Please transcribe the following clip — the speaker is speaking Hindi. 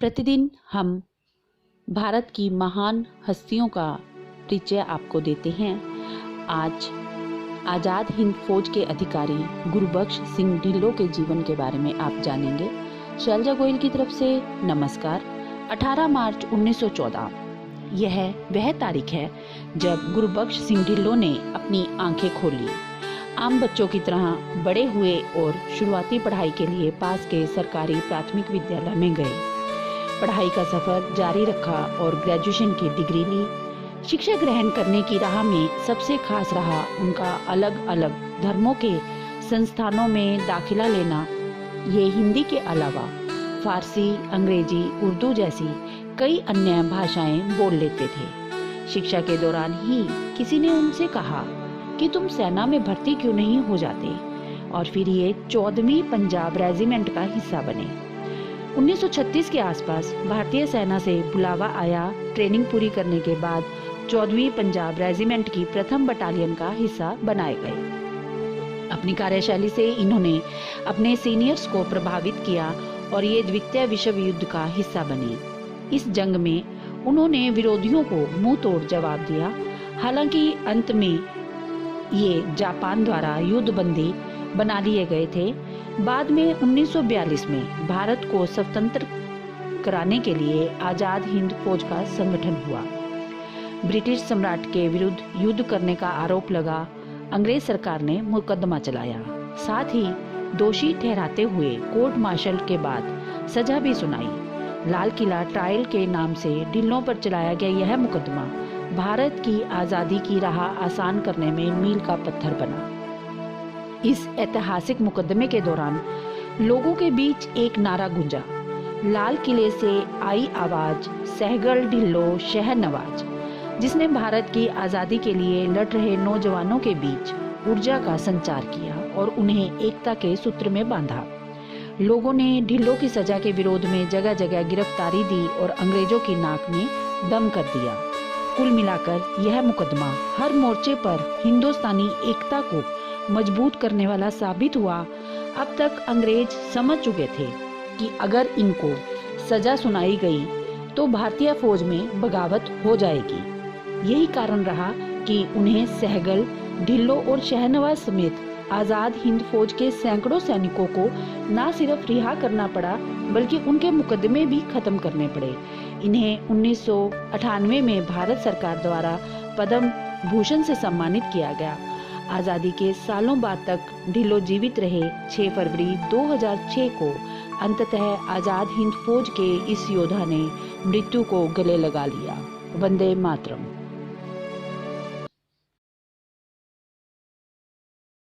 प्रतिदिन हम भारत की महान हस्तियों का परिचय आपको देते हैं। आज आज़ाद हिंद फौज के अधिकारी गुरबख्श सिंह ढिल्लों के जीवन के बारे में आप जानेंगे। शैलजा गोयल की तरफ से नमस्कार। 18 मार्च 1914 यह वह तारीख है जब गुरबख्श सिंह ढिल्लों ने अपनी आंखें खोली। आम बच्चों की तरह बड़े हुए और शुरुआती पढ़ाई के लिए पास के सरकारी प्राथमिक विद्यालय में गए। पढ़ाई का सफर जारी रखा और ग्रेजुएशन की डिग्री ली। शिक्षा ग्रहण करने की राह में सबसे खास रहा उनका अलग अलग धर्मों के संस्थानों में दाखिला लेना। ये हिंदी के अलावा फारसी, अंग्रेजी, उर्दू जैसी कई अन्य भाषाएं बोल लेते थे। शिक्षा के दौरान ही किसी ने उनसे कहा कि तुम सेना में भर्ती क्यों नहीं हो जाते, और फिर ये 14वीं पंजाब रेजिमेंट का हिस्सा बने। 1936 के आसपास भारतीय सेना से बुलावा आया। ट्रेनिंग पूरी करने के बाद 14वीं पंजाब रेजिमेंट की प्रथम बटालियन का हिस्सा बनाए गए। अपनी कार्यशैली से इन्होंने अपने सीनियर्स को प्रभावित किया और ये द्वितीय विश्व युद्ध का हिस्सा बने। इस जंग में उन्होंने विरोधियों को मुंह तोड़ जवाब दिया। हालांकि अंत में ये जापान द्वारा युद्धबंदी बना लिए गए थे। बाद में 1942 में भारत को स्वतंत्र कराने के लिए आजाद हिंद फौज का संगठन हुआ। ब्रिटिश सम्राट के विरुद्ध युद्ध करने का आरोप लगा। अंग्रेज सरकार ने मुकदमा चलाया, साथ ही दोषी ठहराते हुए कोर्ट मार्शल के बाद सजा भी सुनाई। लाल किला ट्रायल के नाम से ढिल्लों पर चलाया गया यह मुकदमा भारत की आज़ादी की राह आसान करने में मील का पत्थर बना। इस ऐतिहासिक मुकदमे के दौरान लोगों के बीच एक नारा गूंजा, लाल किले से आई आवाज, सहगल ढिल्लो शह नवाज, जिसने भारत की आज़ादी के लिए लड़ रहे नौजवानों के बीच ऊर्जा का संचार किया और उन्हें एकता के सूत्र में बांधा। लोगों ने ढिल्लों की सजा के विरोध में जगह जगह गिरफ्तारी दी और अंग्रेजों की नाक में दम कर दिया। कुल मिलाकर यह मुकदमा हर मोर्चे पर हिंदुस्तानी एकता को मजबूत करने वाला साबित हुआ। अब तक अंग्रेज समझ चुके थे कि अगर इनको सजा सुनाई गई तो भारतीय फौज में बगावत हो जाएगी। यही कारण रहा कि उन्हें सहगल, ढिल्लों और शहनवाज समेत आज़ाद हिंद फौज के सैकड़ों सैनिकों को न सिर्फ रिहा करना पड़ा बल्कि उनके मुकदमे भी खत्म करने पड़े। इन्हें 1998 में भारत सरकार द्वारा पद्म भूषण से सम्मानित किया गया। आज़ादी के सालों बाद तक ढिल्लों जीवित रहे। 6 फरवरी 2006 को अंततः आज़ाद हिंद फौज के इस योद्धा ने मृत्यु को गले लगा लिया। वंदे मातरम।